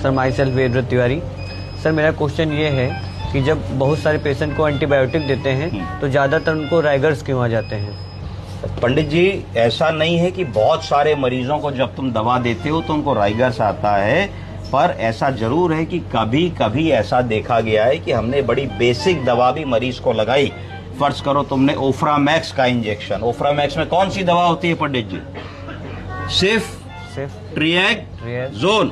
Sir my self Vedvrat Tiwari. Sir मेरा question ये है कि जब बहुत सारे पेशेंट को एंटीबायोटिक देते हैं तो ज़्यादातर उनको राइगर्स क्यों आ जाते हैं? पंडित जी, ऐसा नहीं है कि बहुत सारे मरीजों को जब तुम दवा देते हो तो उनको राइगर्स आता है, पर ऐसा जरूर है कि कभी कभी ऐसा देखा गया है कि हमने बड़ी बेसिक दवा भी मरीज को लगाई। फर्ज करो तुमने ओफ्रामैक्स का इंजेक्शन, ओफ्रामैक्स में कौन सी दवा होती है पंडित जी? सिर्फ ट्रिएक्सोन।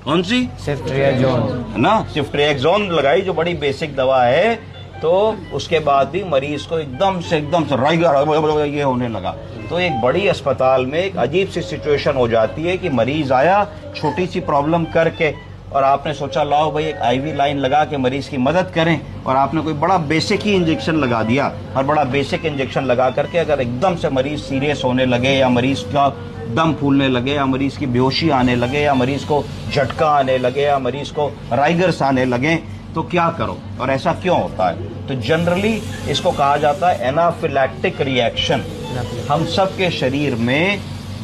कौन सी? सिर्फ ट्रिएक्सोन है ना, सिर्फ ट्रिएक्सोन लगाई जो बड़ी बेसिक दवा है, तो उसके बाद भी मरीज को एकदम से राइगर ये होने लगा। तो एक बड़ी अस्पताल में एक अजीब सी सिचुएशन हो जाती है कि मरीज आया छोटी सी प्रॉब्लम करके और आपने सोचा लाओ भाई एक आईवी लाइन लगा के मरीज की मदद करें, और आपने कोई बड़ा बेसिक ही इंजेक्शन लगा दिया। और बड़ा बेसिक इंजेक्शन लगा करके अगर एकदम से मरीज सीरियस होने लगे, या मरीज का दम फूलने लगे, या मरीज की बेहोशी आने लगे, या मरीज को झटका आने लगे, या मरीज को राइगर्स आने लगे, तो क्या करो? और ऐसा क्यों होता है? तो जनरली इसको कहा जाता है एनाफिलैक्टिक रिएक्शन। हम सब के शरीर में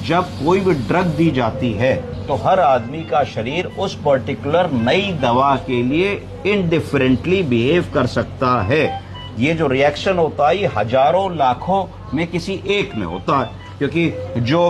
जब कोई भी ड्रग दी जाती है तो हर आदमी का शरीर उस पर्टिकुलर नई दवा के लिए इनडिफरेंटली बिहेव कर सकता है। ये जो रिएक्शन होता है ये हजारों लाखों में किसी एक में होता है, क्योंकि जो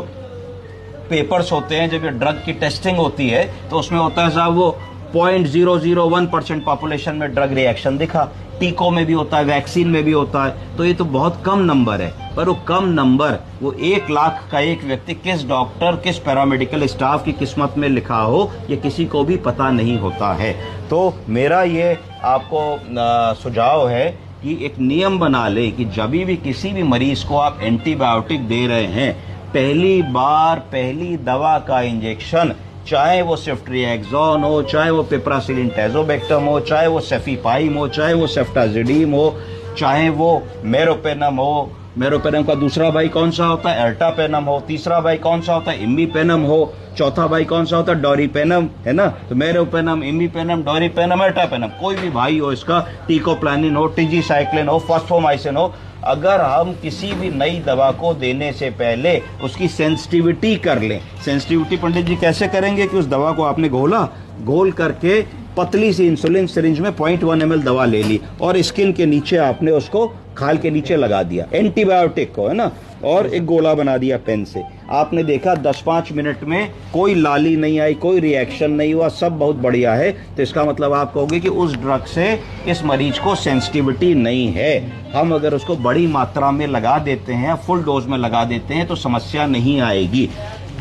पेपर्स होते हैं जब ये ड्रग की टेस्टिंग होती है तो उसमें होता है साहब वो 0.001% पॉपुलेशन में ड्रग रिएक्शन दिखा। टीकों में भी होता है, वैक्सीन में भी होता है, तो ये तो बहुत कम नंबर है। पर वो कम नंबर, वो 1 लाख का एक व्यक्ति किस डॉक्टर, किस पैरामेडिकल स्टाफ की किस्मत में लिखा हो, ये किसी को भी पता नहीं होता है। तो मेरा ये आपको सुझाव है कि एक नियम बना ले कि जब भी किसी भी मरीज को आप एंटीबायोटिक दे रहे हैं, पहली बार पहली दवा का इंजेक्शन, चाहे वो सिर्फ ट्रिएक्सोन हो, चाहे वो पिप्रासिलिन टैज़ोबैक्टम हो, चाहे वो सेफीपाइम हो, चाहे वो सेफ्टाजिडीम हो, चाहे वो मेरोपेनम हो, मेरोपेनम का दूसरा भाई कौन सा होता है? एर्टापेनम हो, तीसरा भाई कौन सा होता है? इम्मीपेनम हो, चौथा भाई कौन सा होता है? डोरीपेनम, है ना? तो मेरोपेनम, इम्मीपेनम, डोरीपेनम, एर्टापेनम, कोई भी भाई हो इसका, टीकोप्लानिन हो, टिजीसाइक्लिन हो, फॉस्फोमाइसिन हो, अगर हम किसी भी नई दवा को देने से पहले उसकी सेंसिटिविटी कर लें। सेंसिटिविटी पंडित जी कैसे करेंगे कि उस दवा को आपने घोल करके पतली सी इंसुलिन सिरिंज में 0.1 ml दवा ले ली और स्किन के नीचे आपने उसको खाल के नीचे लगा दिया एंटीबायोटिक को, है ना, और एक गोला बना दिया पेन से। आपने देखा 10-5 मिनट में कोई लाली नहीं आई, कोई रिएक्शन नहीं हुआ, सब बहुत बढ़िया है, तो इसका मतलब आप कहोगे कि उस ड्रग से इस मरीज को सेंसिटिविटी नहीं है। हम अगर उसको बड़ी मात्रा में लगा देते हैं, फुल डोज में लगा देते हैं, तो समस्या नहीं आएगी।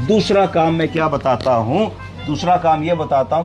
दूसरा काम मैं क्या बताता हूँ? दूसरा काम ये बताता हूँ